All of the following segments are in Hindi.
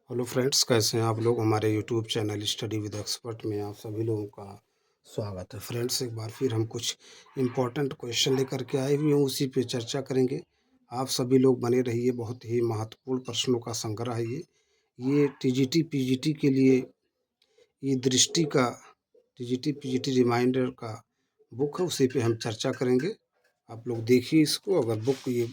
हेलो फ्रेंड्स, कैसे हैं आप लोग। हमारे YouTube channel study with expert में आप सभी लोगों का स्वागत है। फ्रेंड्स, एक बार फिर हम कुछ इम्पोर्टेंट क्वेश्चन लेकर के आए हुए हैं, उसी पे चर्चा करेंगे। आप सभी लोग बने रहिए, बहुत ही महत्वपूर्ण प्रश्नों का संग्रह है ये टीजीटी पीजीटी के लिए ये दृष्टि का टीजीटी पीजीटी रिमाइंडर का बुक है, उसी पे हम चर्चा करेंगे। आप लोग देखिए इसको, अगर बुक ये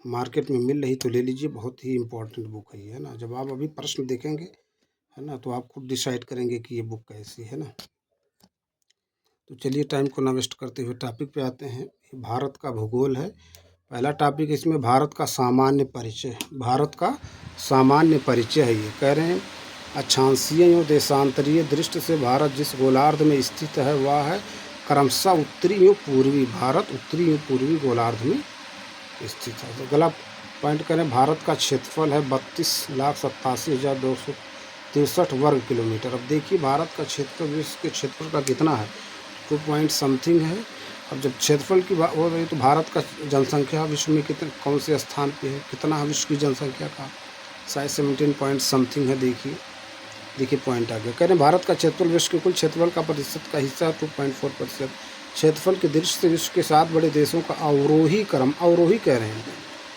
मार्केट में मिल रही तो ले लीजिए, बहुत ही इम्पोर्टेंट बुक है ये, है ना। जब आप अभी प्रश्न देखेंगे, है ना, तो आप खुद डिसाइड करेंगे कि ये बुक कैसी है ना। तो चलिए टाइम को ना वेस्ट करते हुए टॉपिक पे आते हैं। ये भारत का भूगोल है। पहला टॉपिक इसमें भारत का सामान्य परिचय। भारत का सामान्य परिचय है। ये कह रहे हैं अक्षांशीय एवं देशांतरीय दृष्टि से भारत जिस गोलार्ध में स्थित है वह है क्रमशः उत्तरी एवं पूर्वी। भारत उत्तरी एवं पूर्वी गोलार्ध में स्थित है। तो अगला पॉइंट करें, भारत का क्षेत्रफल है 32,87,263 वर्ग किलोमीटर। अब देखिए भारत का क्षेत्रफल विश्व के क्षेत्रफल का कितना है, 2 पॉइंट समथिंग है। अब जब क्षेत्रफल की बात हो रही तो भारत का जनसंख्या विश्व में कितने कौन से स्थान पे है, कितना है विश्व की जनसंख्या का, शायद 17 पॉइंट समथिंग है। देखिए पॉइंट आगे कह रहे हैं भारत का क्षेत्रफल विश्व के कुल क्षेत्रफल का प्रतिशत का हिस्सा 2.4%। क्षेत्रफल की दृष्टि से विश्व के 7 बड़े देशों का अवरोही क्रम, अवरोही कह रहे हैं,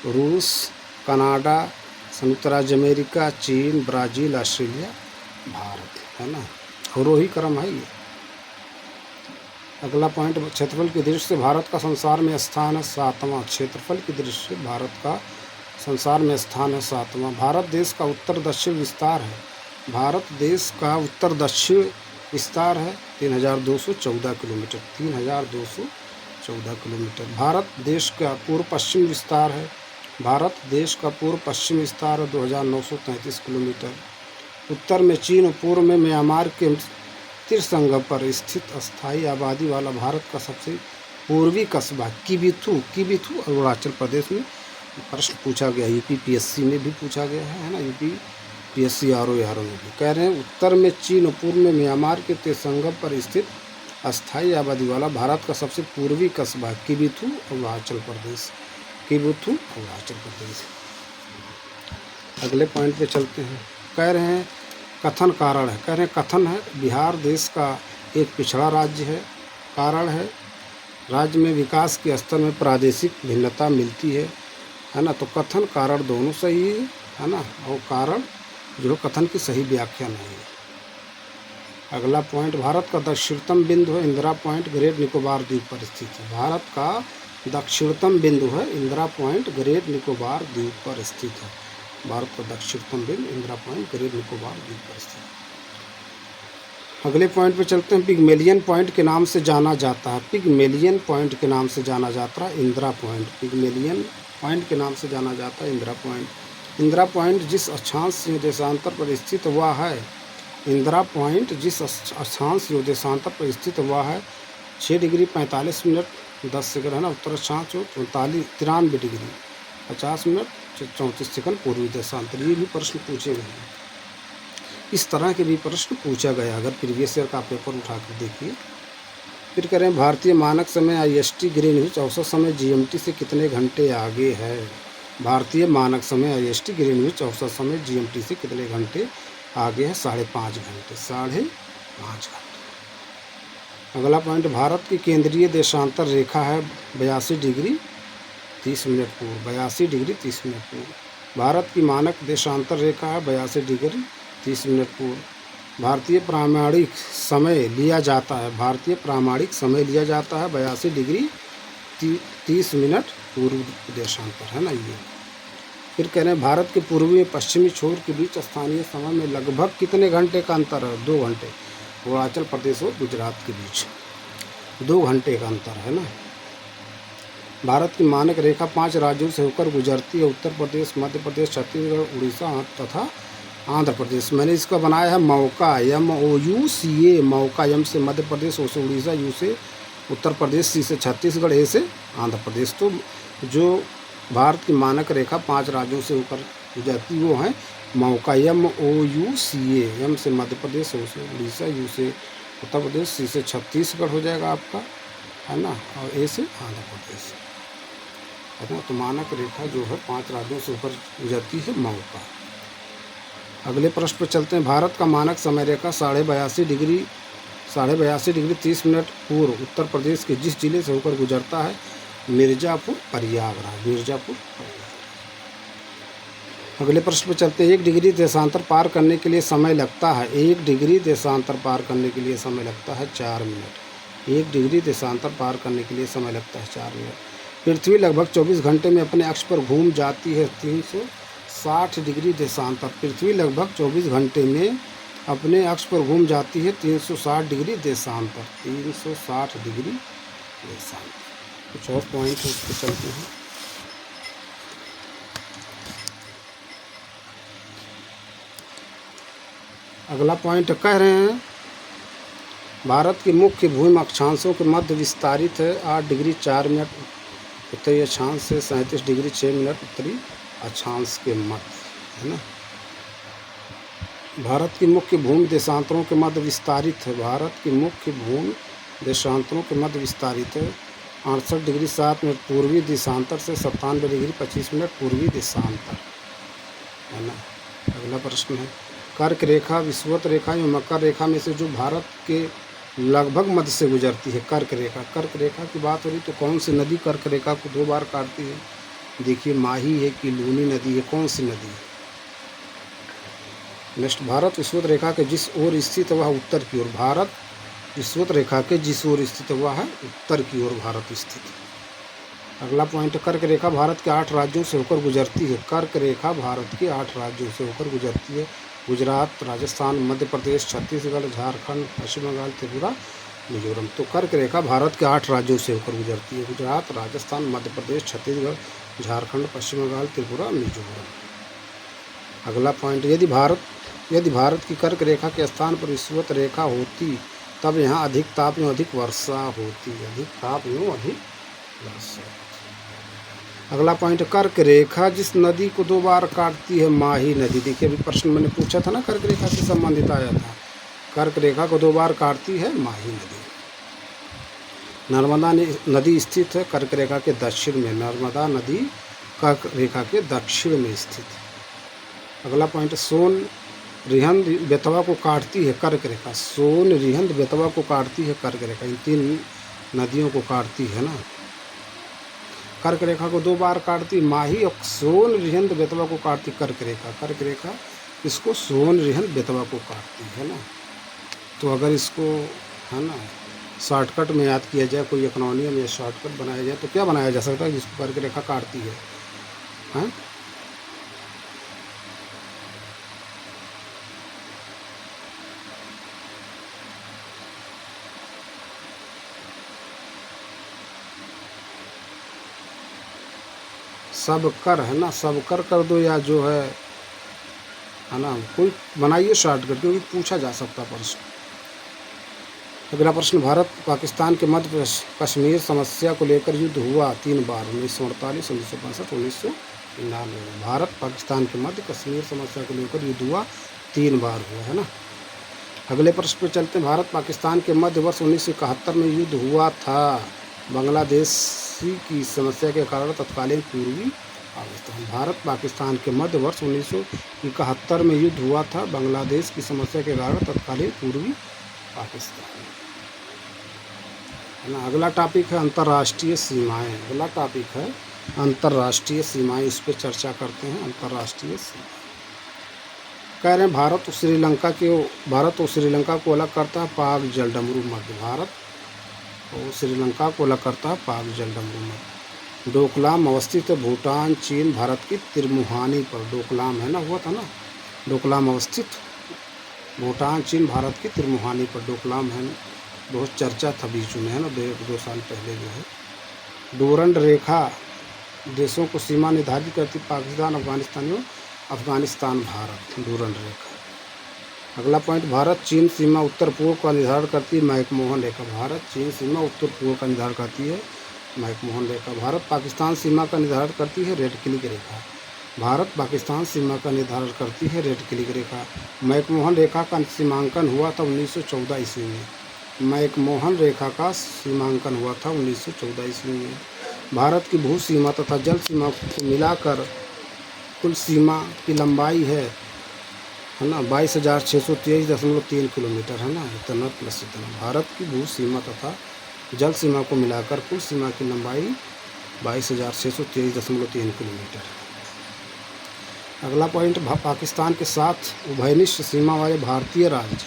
रूस, कनाडा, संयुक्त राज्य अमेरिका, चीन, ब्राज़ील, ऑस्ट्रेलिया, भारत, है ना। अवरोही क्रम है ये। अगला पॉइंट, क्षेत्रफल की दृष्टि से भारत का संसार में स्थान है 7वां। क्षेत्रफल की दृष्टि से भारत का संसार में स्थान है 7वां। भारत देश का उत्तर दक्षिण विस्तार है। भारत देश का उत्तर दक्षिण विस्तार है 3,214 किलोमीटर, 3,214 किलोमीटर। भारत देश का पूर्व पश्चिम विस्तार है। भारत देश का पूर्व पश्चिम विस्तार है 2,933 किलोमीटर। उत्तर में चीन और पूर्व में म्यांमार के त्रिसंगम पर स्थित अस्थायी आबादी वाला भारत का सबसे पूर्वी कस्बा किबिथु अरुणाचल प्रदेश में प्रश्न पूछा गया। यूपीपीएससी में भी पूछा गया है ना, यूपीपीएससी आरओ में भी। कह रहे हैं उत्तर में चीन और पूर्व में म्यांमार के त्रिसंगम पर स्थित अस्थायी आबादी वाला भारत का सबसे पूर्वी कस्बा किबिथु अरुणाचल प्रदेश, किबिथु अरुणाचल प्रदेश। अगले पॉइंट पे चलते हैं। कह रहे हैं कथन कारण है। कह रहे हैं कथन है बिहार देश का एक पिछड़ा राज्य है। कारण है राज्य में विकास के स्तर में प्रादेशिक भिन्नता मिलती है ना। तो कथन कारण दोनों सही है ना, और कारण जो कथन की सही व्याख्या नहीं है। अगला पॉइंट, भारत का दक्षिणतम बिंदु है इंदिरा पॉइंट, ग्रेट निकोबार द्वीप पर स्थित है। भारत का दक्षिणतम बिंदु है इंदिरा पॉइंट, ग्रेट निकोबार द्वीप पर स्थित है। भारत का दक्षिणतम बिंदु इंदिरा पॉइंट, ग्रेट निकोबार द्वीप पर स्थित है। अगले पॉइंट पे चलते हैं। पिगमेलियन पॉइंट के नाम से जाना जाता है। पिगमेलियन पॉइंट के नाम से जाना जाता है इंदिरा पॉइंट। पिगमेलियन पॉइंट के नाम से जाना जाता है इंदिरा पॉइंट। इंदिरा पॉइंट जिस अक्षांश देशांतर पर स्थित हुआ है, इंदिरा पॉइंट जिस अक्षांश देशांतर पर स्थित हुआ है 6 डिग्री 45 मिनट 10 सेकंड है ना उत्तर अक्षांश, 93 डिग्री 50 मिनट 34 सेकंड पूर्वी देशांतर। ये भी प्रश्न पूछे गए हैं। इस तरह के भी प्रश्न पूछा गया अगर प्रीवियस ईयर का पेपर उठाकर देखिए। फिर करें भारतीय मानक समय IST ग्रीनविच औसत समय GMT से कितने घंटे आगे है। भारतीय मानक समय IST ग्रीनविच औसत समय GMT से कितने घंटे आगे है, 5.5 घंटे, 5.5 घंटे। अगला पॉइंट, भारत की केंद्रीय देशांतर रेखा है 82 डिग्री 30 मिनट पूर्व, 82 डिग्री 30 मिनट पूर्व। भारत की मानक देशांतर रेखा है 82 डिग्री 30 मिनट पूर्व। भारतीय प्रामाणिक समय लिया जाता है, भारतीय प्रामाणिक समय लिया जाता है 82 डिग्री 30 मिनट पूर्व देशांतर, है ना ये। फिर कह रहे हैं भारत के पूर्वी और पश्चिमी छोर के बीच स्थानीय समय में लगभग कितने घंटे का अंतर है, 2 घंटे। अरुणाचल प्रदेश और गुजरात के बीच 2 घंटे का अंतर है ना। भारत की मानक रेखा 5 राज्यों से होकर गुजरती है, उत्तर प्रदेश, मध्य प्रदेश, छत्तीसगढ़, उड़ीसा तथा आंध्र प्रदेश। मैंने इसका बनाया है मौका, MOUCA, मौका। M से मध्य प्रदेश, O से उड़ीसा, U से उत्तर प्रदेश, C से छत्तीसगढ़, A से आंध्र प्रदेश। तो जो भारत की मानक रेखा 5 राज्यों से होकर गुजरती वो है मौका, MOUCA। M से मध्य प्रदेश, O से उड़ीसा, U से उत्तर प्रदेश, C से छत्तीसगढ़ हो जाएगा आपका, है ना, और A से आंध्र प्रदेश, है ना। तो मानक रेखा जो है 5 राज्यों से होकर गुजरती है मौका। अगले प्रश्न पर चलते हैं। भारत का मानक समय रेखा 82.30 डिग्री 30 मिनट पूर्व उत्तर प्रदेश के जिस जिले से होकर गुजरता है, मिर्ज़ापुर प्रयागराज, मिर्ज़ापुर प्रयागराज। अगले प्रश्न पर चलते हैं। 1 डिग्री देशांतर पार करने के लिए समय लगता है, 1 डिग्री देशांतर पार करने के लिए समय लगता है 4 मिनट। 1 डिग्री देशांतर पार करने के लिए समय लगता है 4 मिनट। पृथ्वी लगभग 24 घंटे में अपने अक्ष पर घूम जाती है 360 डिग्री देशांतर। पृथ्वी लगभग 24 घंटे में अपने अक्ष पर घूम जाती है 360 डिग्री देशांतर, 360 डिग्री देशांतर। कुछ और पॉइंट उस पर चलते हैं। अगला पॉइंट कह रहे हैं, भारत की मुख्य भूमि अक्षांशों के मध्य विस्तारित है 8 डिग्री 4 मिनट उत्तरी अक्षांश से 37 डिग्री 6 मिनट उत्तरी अक्षांश के मध्य, है ना। भारत की मुख्य भूमि देशांतरों के मध्य विस्तारित है, भारत की मुख्य भूमि देशांतरों के मध्य विस्तारित है 68 डिग्री 7 मिनट पूर्वी देशांतर से 97 डिग्री 25 मिनट पूर्वी देशांतर, है ना। अगला प्रश्न है, कर्क रेखा, विषुवत रेखा या मकर रेखा में से जो भारत के लगभग मध्य से गुजरती है, कर्क रेखा। कर्क रेखा की बात हो रही तो कौन सी नदी कर्क रेखा को 2 बार काटती है? देखिए, माही है कि लूनी नदी है, कौन सी नदी है? नेक्स्ट, भारत विषुवत रेखा के जिस ओर स्थित है वह उत्तर की ओर, भारत विषुवत रेखा के जिस ओर स्थित है वह है उत्तर की ओर भारत स्थित है। अगला पॉइंट, कर्क रेखा भारत के 8 राज्यों से होकर गुजरती है, कर्क रेखा भारत के 8 राज्यों से होकर गुजरती है, गुजरात, राजस्थान, मध्य प्रदेश, छत्तीसगढ़, झारखंड, पश्चिम बंगाल, त्रिपुरा, मिजोरम। तो कर्क रेखा भारत के 8 राज्यों से होकर गुजरती है, गुजरात, राजस्थान, मध्य प्रदेश, छत्तीसगढ़, झारखंड, पश्चिम बंगाल, त्रिपुरा, मिजोरम। अगला पॉइंट, यदि भारत की कर्क रेखा के स्थान पर विषुवत रेखा होती तब यहाँ अधिक ताप एवं अधिक वर्षा होती, अधिक ताप एवं अधिक वर्षा। अगला पॉइंट, कर्क रेखा जिस नदी को 2 बार काटती है, माही नदी। देखिए, अभी प्रश्न मैंने पूछा था ना, कर्क रेखा से संबंधित आया था। कर्क रेखा को 2 बार काटती है माही नदी। नर्मदा नदी स्थित है कर्क रेखा के दक्षिण में, नर्मदा नदी कर्क रेखा के दक्षिण में स्थित। अगला पॉइंट, सोन रिहंद बेतवा को काटती है कर्क रेखा, सोन रिहंद बेतवा को काटती है कर्क रेखा, इन 3 नदियों को काटती है ना। कर्क रेखा को 2 बार काटती माही और सोन रिहंद बेतवा को काटती कर्क रेखा, कर्क रेखा इसको सोन रिहंद बेतवा को काटती है ना। तो अगर इसको, है ना, शॉर्टकट में याद किया जाए, कोई इकोनॉमिक या शॉर्टकट बनाया जाए तो क्या बनाया जा सकता है जिसको कर्क रेखा काटती है, हैं? सब कर, है ना, सब कर दो, या जो है ना, कोई बनाइए शॉर्टकट, क्योंकि पूछा जा सकता प्रश्न। अगला प्रश्न, भारत पाकिस्तान के मध्य कश्मीर समस्या को लेकर युद्ध हुआ 3 बार, 1948, 1965, 1999। भारत पाकिस्तान के मध्य कश्मीर समस्या को लेकर युद्ध हुआ 3 बार हुआ, है ना। अगले प्रश्न पर चलते हैं, भारत पाकिस्तान के मध्य वर्ष 1971 में युद्ध हुआ था, बांग्लादेश की समस्या के कारण तत्कालीन पूर्वी पाकिस्तान। भारत पाकिस्तान के मध्य वर्ष 1971 में युद्ध हुआ था, बांग्लादेश की समस्या के कारण तत्कालीन पूर्वी पाकिस्तान, है ना। अगला टॉपिक है अंतर्राष्ट्रीय सीमाएं, अगला टॉपिक है अंतर्राष्ट्रीय सीमाएं, इस पर चर्चा करते हैं। अंतर्राष्ट्रीय सीमाएं कह रहे हैं, भारत और श्रीलंका को अलग करता है पाक जलडमरू मध्य, भारत और श्रीलंका को अलग करता है पाक जलडमरू मध्य। डोकलाम अवस्थित है भूटान, चीन, भारत की त्रिमुहानी पर, डोकलाम है ना, हुआ था ना, डोकलाम अवस्थित भूटान, चीन, भारत की त्रिमुहानी पर डोकलाम है, बहुत चर्चा था बीच में, है ना, 1-2 साल पहले जो है। डोरंड रेखा देशों को सीमा निर्धारित करती, पाकिस्तान, अफगानिस्तान एवं अफगानिस्तान, भारत, डोरंड रेखा। अगला पॉइंट, भारत चीन सीमा उत्तर पूर्व का निर्धारण करती है, मैकमोहन रेखा, भारत चीन सीमा उत्तर पूर्व का निर्धारण करती है, मैकमोहन रेखा। भारत पाकिस्तान सीमा का निर्धारण करती है, रेड क्लिक रेखा, भारत पाकिस्तान सीमा का निर्धारण करती है, रेड क्लिक रेखा। मैकमोहन रेखा का सीमांकन हुआ था 1914 ईस्वी में, मैकमोहन रेखा का सीमांकन हुआ था 1914 ईस्वी में। भारत की भू सीमा तथा जल सीमा को मिलाकर कुल सीमा की लंबाई है है ना, 22,623.3 किलोमीटर है ना, इतना प्लस इतना। भारत की भू सीमा तथा जल सीमा को मिलाकर कुल सीमा की लंबाई 22,623.3 किलोमीटर। अगला पॉइंट, पाकिस्तान के साथ उभयनिष्ठ सीमा वाले भारतीय राज्य।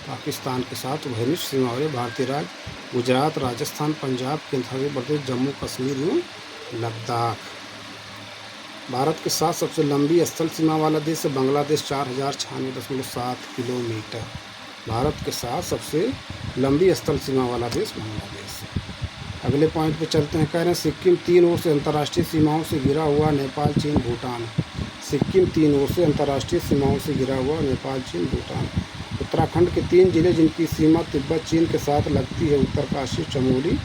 पाकिस्तान के साथ उभयनिष्ठ सीमा वाले भारतीय राज्य गुजरात, राजस्थान, पंजाब, केंद्र शासित प्रदेश, जम्मू कश्मीर एवं लद्दाख। भारत के साथ सबसे लंबी स्थल सीमा वाला देश है बांग्लादेश, 4096.7 किलोमीटर। भारत के साथ सबसे लंबी स्थल सीमा वाला देश बांग्लादेश। अगले पॉइंट पे चलते हैं। कह रहे हैं सिक्किम 3 ओर से अंतर्राष्ट्रीय सीमाओं से घिरा हुआ, नेपाल, चीन, भूटान। सिक्किम 3 ओर से अंतर्राष्ट्रीय सीमाओं से घिरा हुआ, नेपाल, चीन, भूटान। उत्तराखंड के 3 जिले जिनकी सीमा तिब्बत, चीन के साथ लगती है, उत्तरकाशी, चमोली,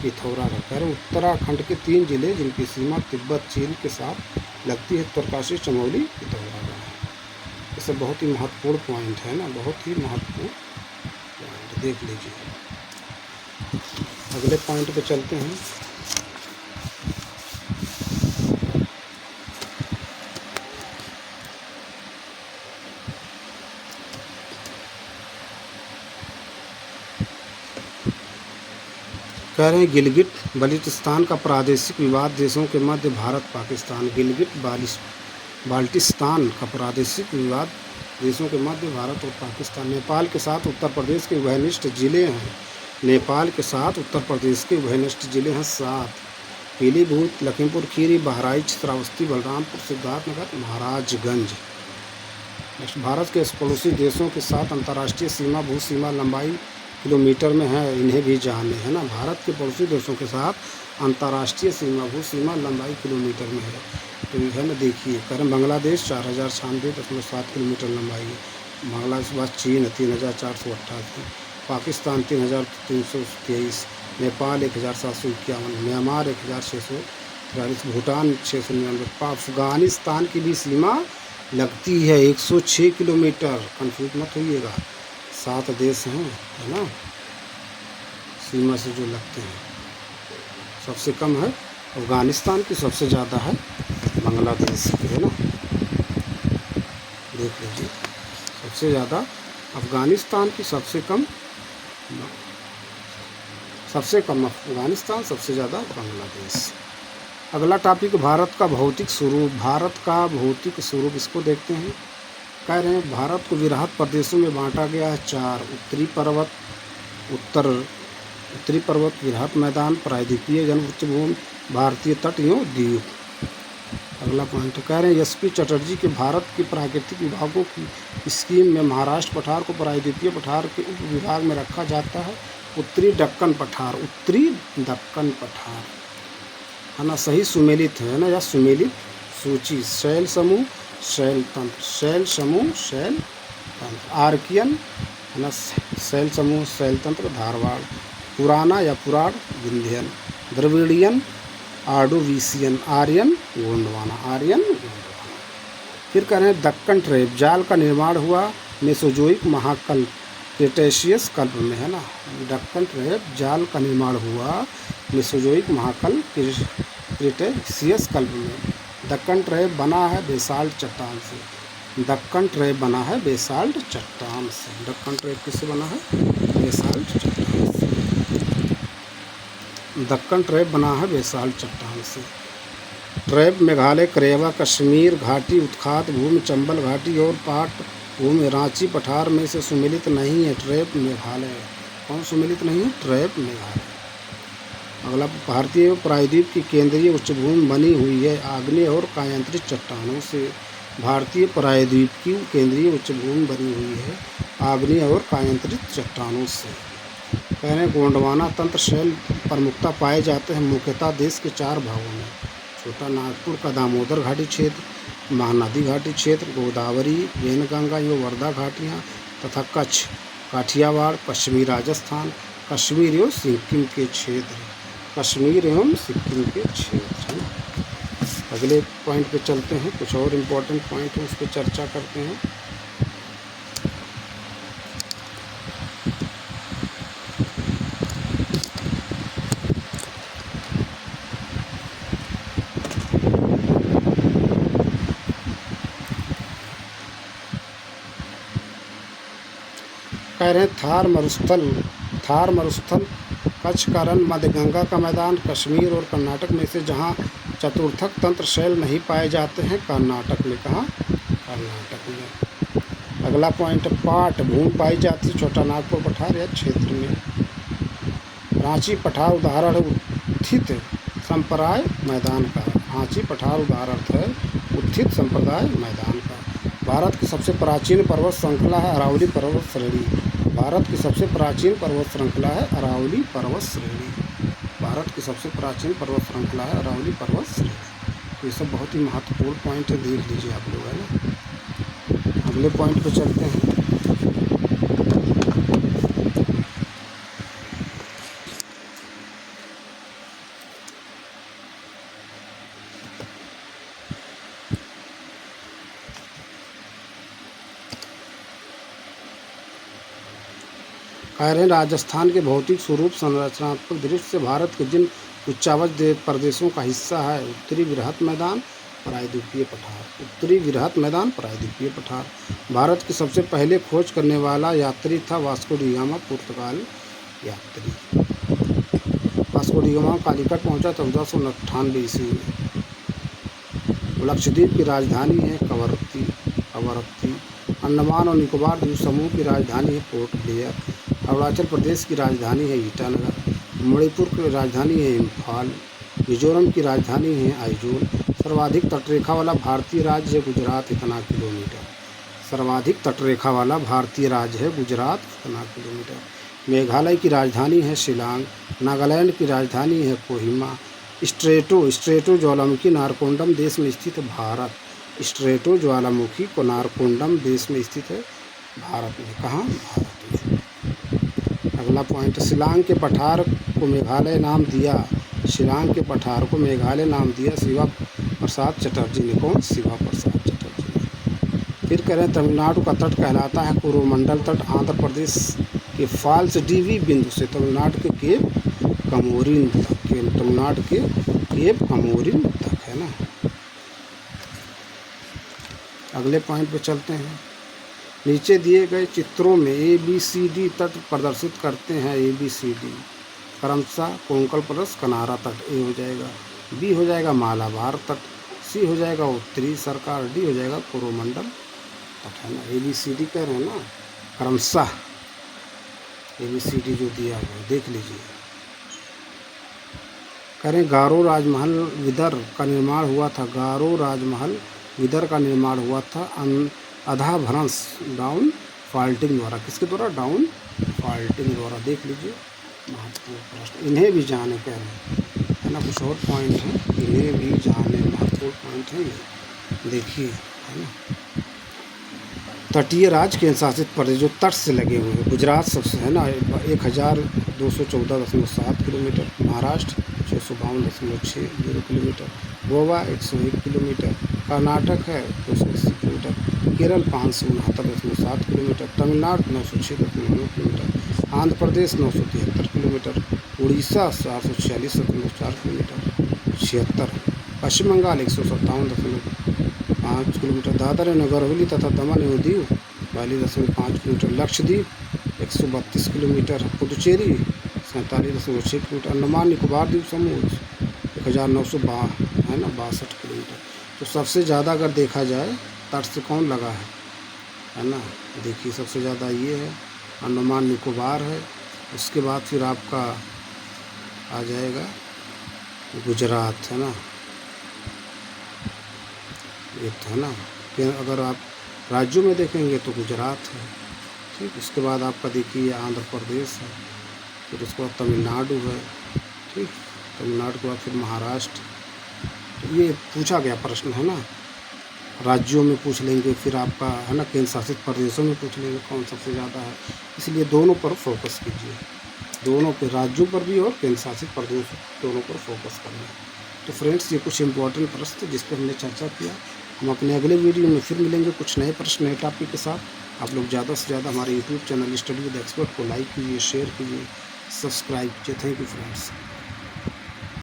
पिथौरागढ़। कह रहे हैं उत्तराखंड के 3 जिले जिनकी सीमा तिब्बत, चीन के साथ लगती है, उत्तरकाशी, चमोली, पिथौरागढ़। इसे बहुत ही महत्वपूर्ण पॉइंट है ना, बहुत ही महत्वपूर्ण पॉइंट, देख लीजिए। अगले पॉइंट पे चलते हैं। कह रहे हैं गिलगिट बल्टिस्तान का प्रादेशिक विवाद देशों के मध्य भारत पाकिस्तान। गिलगिट बाल्टिस्तान का प्रादेशिक विवाद देशों के मध्य भारत और पाकिस्तान। नेपाल के साथ उत्तर प्रदेश के उभयनिष्ठ जिले हैं। नेपाल के साथ उत्तर प्रदेश के उभयनिष्ठ जिले हैं 7: पीलीभीत, लखीमपुर खीरी, बहराइच, श्रावस्ती, बलरामपुर, सिद्धार्थनगर, महाराजगंज। भारत के पड़ोसी देशों के साथ अंतर्राष्ट्रीय सीमा भू सीमा लंबाई किलोमीटर में है, इन्हें भी जाने, है ना। भारत के पड़ोसी देशों के साथ अंतर्राष्ट्रीय सीमा भू सीमा लंबाई किलोमीटर में है, तो है ना। देखिए कह रहे हैं बांग्लादेश 4096.7 किलोमीटर लंबाई है। बांग्लादेश के बाद चीन 3488, पाकिस्तान 3323, नेपाल 1751, म्यांमार 1643, भूटान 699। अफगानिस्तान की भी सीमा लगती है 106 किलोमीटर, कन्फ्यूज मत होइएगा। 7 देश हैं, है ना, सीमा से जो लगते हैं। सबसे कम है अफगानिस्तान की, सबसे ज़्यादा है बांग्लादेश की, है ना। देख लीजिए, सबसे ज़्यादा अफगानिस्तान की, सबसे कम अफगानिस्तान, सबसे ज़्यादा बांग्लादेश। अगला टॉपिक भारत का भौतिक स्वरूप। भारत का भौतिक स्वरूप, इसको देखते हैं। कह रहे हैं भारत को विरासत प्रदेशों में बांटा गया है 4: उत्तरी पर्वत, विरासत मैदान, प्रायद्वीपीय जन उच्च भूमि, भारतीय तट एवं द्वीप। अगला पॉइंट कह रहे हैं एस.पी. चटर्जी के भारत के प्राकृतिक विभागों की स्कीम में महाराष्ट्र पठार को प्रायद्वीपीय पठार के उप विभाग में रखा जाता है। उत्तरी दक्कन पठार, है ना, सही सुमेलित है ना, या सुमेलित सूची। शैल समूह, शैल तंत्र, शैल समूह, शैल तंत्र। आर्कियन, है ना, शैल समूह, शैल तंत्र, धारवाड़। पुराना या पुराण, विंध्यन। द्रविड़ियन, आर्डोविसियन। आर्यन, गोंडवाना। फिर कह रहे हैं दक्कन ट्रेप जाल का निर्माण हुआ मेसोजोइक महाकल्प, क्रेटेशियस कल्प में, है ना। दक्कन ट्रेप जाल का निर्माण हुआ मेसोजोइक महाकल्प, क्रेटेशियस कल्प में। दक्कन ट्रेप बना है बेसाल्ट चट्टान से। दक्कन ट्रेप बना है बेसाल्ट चट्टान से। दक्कन ट्रेप किससे बना है? बेसाल्ट चट्टान से। दक्कन ट्रेप बना है बेसाल्ट चट्टान से। ट्रेप मेघालय, करेवा, कश्मीर घाटी, उत्खात भूमि, चंबल घाटी और पाट भूमि, रांची पठार में से सुमेलित नहीं है। ट्रेप मेघालय कौन सुमेलित नहीं है? ट्रेप मेघालय। अगला, भारतीय प्रायद्वीप की केंद्रीय उच्चभूमि बनी हुई है आग्नेय और कायांतरित चट्टानों से। भारतीय प्रायद्वीप की केंद्रीय उच्चभूमि बनी हुई है आग्नेय और कायांतरित चट्टानों से। कह रहे हैं गोंडवाना तंत्र शैल प्रमुखता पाए जाते हैं मुख्यतः देश के 4 भागों में: छोटा नागपुर का दामोदर घाटी क्षेत्र, महानदी घाटी क्षेत्र, गोदावरी, वैनगंगा एवं वर्धा घाटियाँ तथा कच्छ, काठियावाड़, पश्चिमी राजस्थान, कश्मीर एवं सिक्किम के क्षेत्र। कश्मीर एवं सिक्किम के क्षेत्र। अगले पॉइंट पे चलते हैं, कुछ और इम्पोर्टेंट पॉइंट है उस पर चर्चा करते हैं। कह रहे हैं थार मरुस्थल, कच्छ का रण, मध्य गंगा का मैदान, कश्मीर और कर्नाटक में से जहाँ चतुर्थक तंत्र शैल नहीं पाए जाते हैं। कर्नाटक में, कहाँ? कर्नाटक में। अगला पॉइंट, पाट भूमि पाई जाती है छोटा नागपुर पठार या क्षेत्र में। रांची पठार उदाहरण है उत्थित संप्रदाय मैदान का। रांची पठार उदाहरण है उत्थित संप्रदाय मैदान का। भारत की सबसे प्राचीन पर्वत श्रृंखला है अरावली पर्वत श्रेणी। भारत की सबसे प्राचीन पर्वत श्रृंखला है अरावली पर्वत श्रेणी। भारत की सबसे प्राचीन पर्वत श्रृंखला है अरावली पर्वत श्रेणी। तो ये सब बहुत ही महत्वपूर्ण पॉइंट है, देख लीजिए आप लोग, है ना। अगले पॉइंट पे चलते हैं। कह रहे हैं राजस्थान के भौतिक स्वरूप संरचनात्मक दृष्टि से भारत के जिन उच्चावच प्रदेशों का हिस्सा है। उत्तरी वृहत मैदान, प्रायद्वीपीय पठार। उत्तरी वृहत मैदान, प्रायद्वीपीय पठार। भारत के सबसे पहले खोज करने वाला यात्री था वास्को डी गामा, पुर्तगाल यात्री। वास्को डी गामा कालीकट पहुंचा 1498 ईस्वी में। लक्षद्वीप की राजधानी है कवरत्ती। अंडमान और निकोबार द्वीप समूह की राजधानी है पोर्ट ब्लेयर। अरुणाचल प्रदेश की राजधानी है ईटानगर। मणिपुर की राजधानी है इम्फाल। मिजोरम की राजधानी है आइजोल। सर्वाधिक तटरेखा वाला भारतीय राज्य है गुजरात, इतना किलोमीटर। सर्वाधिक तटरेखा वाला भारतीय राज्य है गुजरात, इतना किलोमीटर। मेघालय की राजधानी है शिलांग। नागालैंड की राजधानी है कोहिमा। स्ट्रेटो ज्वालामुखी नारकोंडम देश में स्थित है भारत। स्ट्रेटो ज्वालामुखी को नारकोंडम देश में स्थित है भारत में। कहाँ? भारत में। अगला पॉइंट, शिलांग के पठार को मेघालय नाम दिया। शिलांग के पठार को मेघालय नाम दिया शिवा प्रसाद चटर्जी ने। कौन? शिवा प्रसाद चटर्जी ने। फिर कह रहे हैं तमिलनाडु का तट कहलाता है कोरोमंडल तट। आंध्र प्रदेश के फाल्स डीवी बिंदु से तमिलनाडु के केप कमोरिन तक, तमिलनाडु के केप कमोरिन तक, है ना। अगले पॉइंट पे चलते हैं। नीचे दिए गए चित्रों में ABCD तट प्रदर्शित करते हैं। ABCD क्रमशः कोंकण प्रदेश कनारा तट, ए हो जाएगा। B हो जाएगा मालाबार तट। C हो जाएगा उत्तरी सरकार। D हो जाएगा कोरोमंडल तट, है ना। ABCD कह रहे हैं ना, क्रमशः ABCD जो दिया हुआ है देख लीजिए। करें गारो राजमहल विदर का निर्माण हुआ था। गारो राजमहल विदर का निर्माण हुआ था अधाभ्रंश डाउन फॉल्टिंग द्वारा। किसके द्वारा? डाउन फॉल्टिंग द्वारा। देख लीजिए महत्वपूर्ण प्रश्न, इन्हें भी जाने कह रहे हैं, है ना। कुछ और पॉइंट हैं, इन्हें भी जाने, महत्वपूर्ण पॉइंट है ये, देखिए, है ना। तटीय राज्य केंद्र शासित प्रदेश जो तट से लगे हुए हैं। गुजरात सबसे, है ना, 1214.7 kilometre. Maharashtra 652.60 kilometre. Goa 101 kilometre. Karnataka है 280 kilometre. Kerala 569.7 kilometre. Tamil Nadu 906.9 kilometre. Andhra Pradesh 973 kilometre. Orissa 446.4 kilometre 76। Paschim Bengal 157.5 kilometre. Dadra Nagar Haveli तथा दमन एवं Diu 42.5 kilometre. Lakshadweep 132 kilometre. Puducherry 47.6 kilometre. Andaman Nicobar द्वीप समूह 1962 किलोमीटर। तो सबसे ज़्यादा अगर देखा जाए तट से कौन लगा है ना, देखिए सबसे ज़्यादा ये है, अंडमान निकोबार है। उसके बाद फिर आपका आ जाएगा गुजरात, है ना, ये है ना। कि अगर आप राज्यों में देखेंगे तो गुजरात है, ठीक। उसके बाद आपका देखिए आंध्र प्रदेश है, फिर उसके बाद तमिलनाडु है, ठीक। तमिलनाडु के बाद फिर महाराष्ट्र। तो ये पूछा गया प्रश्न, है ना। राज्यों में पूछ लेंगे, फिर आपका, है ना, केंद्र शासित प्रदेशों में पूछ लेंगे कौन सबसे ज़्यादा है। इसलिए दोनों पर फोकस कीजिए, दोनों पे, राज्यों पर भी और केंद्र शासित प्रदेश दोनों पर फोकस करना है। तो फ्रेंड्स, ये कुछ इंपॉर्टेंट प्रश्न थे जिस पर हमने चर्चा किया। हम अपने अगले वीडियो में फिर मिलेंगे कुछ नए प्रश्न, नए टॉपिक के साथ। आप लोग ज़्यादा से ज़्यादा हमारे YouTube channel study with expert को लाइक कीजिए, शेयर कीजिए, सब्सक्राइब कीजिए। Thank you friends.